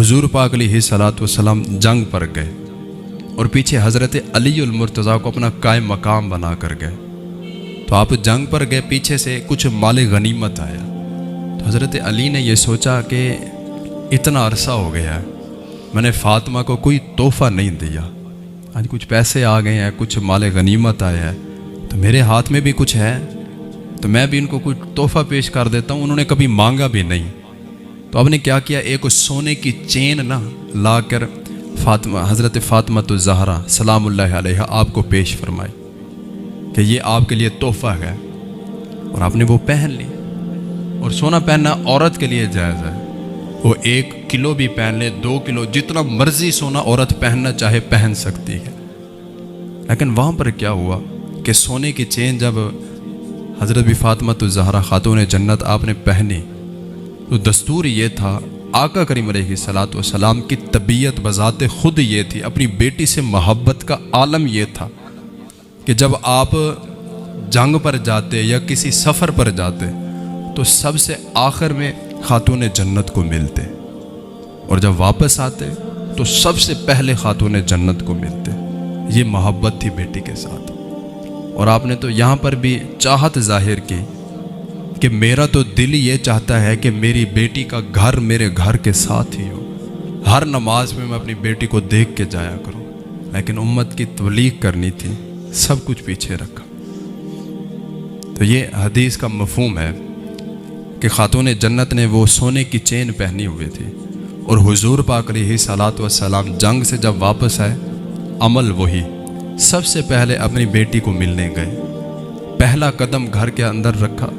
हुजूर पाक अलैहिस्सलातु वस्सलाम जंग पर गए और पीछे हज़रत अली मुर्तज़ा को अपना कायम मकाम बना कर गए। तो आप जंग पर गए, पीछे से कुछ माल गनीमत आया। तो हज़रत अली ने यह सोचा कि इतना अरसा हो गया है, मैंने फ़ातिमा को कोई तोहफ़ा नहीं दिया, आज कुछ पैसे आ गए हैं, कुछ माल गनीमत आया है, तो मेरे हाथ में भी कुछ है, तो मैं भी इनको कोई तोहफ़ा पेश कर देता हूँ। उन्होंने कभी मांगा भी नहीं। तो आपने क्या किया, एक सोने की चेन ना ला कर फ़ातिमा, हज़रत फ़ातिमा तो ज़हरा सलामुल्लाह अलैहा आपको पेश फरमाई कि ये आपके लिए तोहफ़ा है, और आपने वो पहन ली। और सोना पहनना औरत के लिए जायज़ है, वो 1 किलो भी पहन ले, 2 किलो, जितना मर्जी सोना औरत पहनना चाहे पहन सकती है। लेकिन वहाँ पर क्या हुआ कि सोने की चेन जब हज़रत भी फ़ातिमा तो ज़हरा खातून जन्नत आपने पहनी, तो दस्तूर ये था, आका करीम अलैहिस्सलातु वस्सलाम की तबीयत बज़ाते ख़ुद ये थी, अपनी बेटी से मोहब्बत का आलम ये था कि जब आप जंग पर जाते या किसी सफ़र पर जाते तो सबसे आखिर में खातून जन्नत को मिलते, और जब वापस आते तो सबसे पहले खातून जन्नत को मिलते। ये मोहब्बत थी बेटी के साथ। और आपने तो यहाँ पर भी चाहत ज़ाहिर की कि मेरा तो दिल ये चाहता है कि मेरी बेटी का घर मेरे घर के साथ ही हो, हर नमाज में मैं अपनी बेटी को देख के जाया करूं। लेकिन उम्मत की तबलीग करनी थी, सब कुछ पीछे रखा। तो ये हदीस का मफ़हूम है कि खातून जन्नत ने वो सोने की चेन पहनी हुई थी, और हुजूर पाक अलैहिस्सलातु वस्सलाम जंग से जब वापस आए, अमल वही, सबसे पहले अपनी बेटी को मिलने गए, पहला कदम घर के अंदर रखा,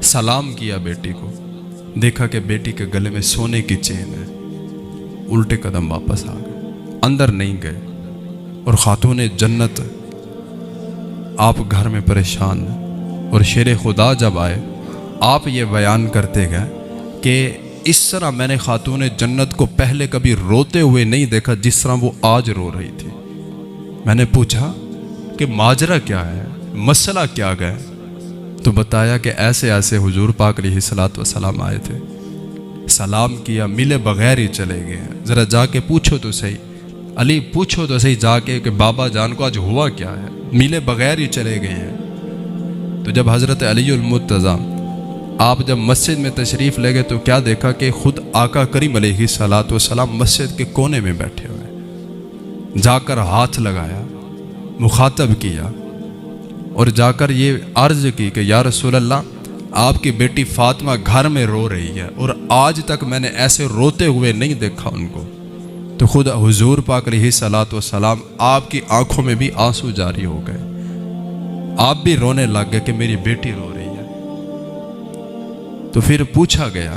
सलाम किया बेटी को, देखा कि बेटी के गले में सोने की चेन है, उल्टे कदम वापस आ गए, अंदर नहीं गए। और खातून जन्नत आप घर में परेशान, और शेर खुदा जब आए आप ये बयान करते गए कि इस तरह मैंने खातून जन्नत को पहले कभी रोते हुए नहीं देखा जिस तरह वो आज रो रही थी। मैंने पूछा कि माजरा क्या है, मसला क्या गया? तो बताया कि ऐसे ऐसे हुजूर पाक अलैहिस्सलातु वस्सलाम आए थे, सलाम किया, मिले बगैर ही चले गए। ज़रा जाके पूछो तो सही, अली पूछो तो सही जाके कि बाबा जान को आज हुआ क्या है, मिले बगैर ही चले गए हैं। तो जब हज़रत अली मुर्तज़ा आप जब मस्जिद में तशरीफ़ ले गए तो क्या देखा कि खुद आका करीम अलैहिस्सलातु वस्सलाम मस्जिद के कोने में बैठे हुए। जाकर हाथ लगाया, मुखातब किया, और जाकर ये अर्ज़ की कि या रसूल अल्लाह, आपकी बेटी फ़ातिमा घर में रो रही है, और आज तक मैंने ऐसे रोते हुए नहीं देखा उनको। तो खुद हुजूर पाक अलैहिस्सलातु वस्सलाम आपकी आंखों में भी आंसू जारी हो गए, आप भी रोने लग गए कि मेरी बेटी रो रही है। तो फिर पूछा गया,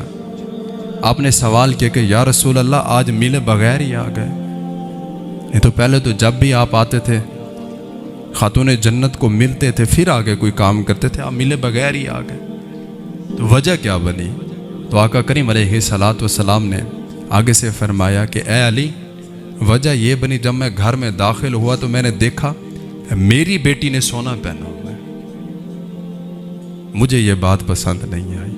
आपने सवाल किया कि या रसूल अल्लाह, आज मिले बगैर ही आ गए? नहीं तो पहले तो जब भी आप आते थे खातून जन्नत को मिलते थे, फिर आगे कोई काम करते थे, आप मिले बगैर ही आ गए। तो वजह क्या बनी? तो आका करीम अलैहिस्सलातु वस्सलाम ने आगे से फरमाया कि ए अली, वजह ये बनी, जब मैं घर में दाखिल हुआ तो मैंने देखा मेरी बेटी ने सोना पहना हुआ है, मुझे ये बात पसंद नहीं आई।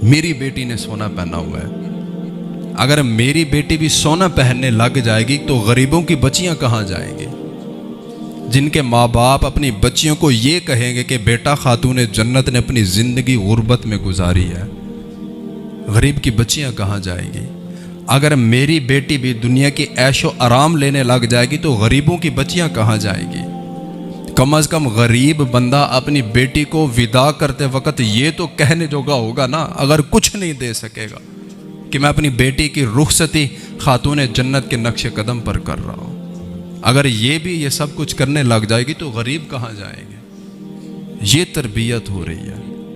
मेरी बेटी ने सोना पहना हुआ है, अगर मेरी बेटी भी सोना पहनने लग जाएगी तो गरीबों की बच्चियां कहाँ जाएंगी, जिनके माँ बाप अपनी बच्चियों को ये कहेंगे कि बेटा खातून जन्नत ने अपनी ज़िंदगी गुर्बत में गुजारी है, गरीब की बच्चियां कहाँ जाएंगी। अगर मेरी बेटी भी दुनिया की ऐशो आराम लेने लग जाएगी तो गरीबों की बच्चियां कहाँ जाएंगी। कम अज़ कम गरीब बंदा अपनी बेटी को विदा करते वक्त ये तो कहने जोगा होगा ना, अगर कुछ नहीं दे सकेगा कि मैं अपनी बेटी की रुखसती खातून जन्नत के नक्शे कदम पर कर रहा हूँ। अगर ये भी ये सब कुछ करने लग जाएगी तो गरीब कहाँ जाएंगे। ये तरबियत हो रही है।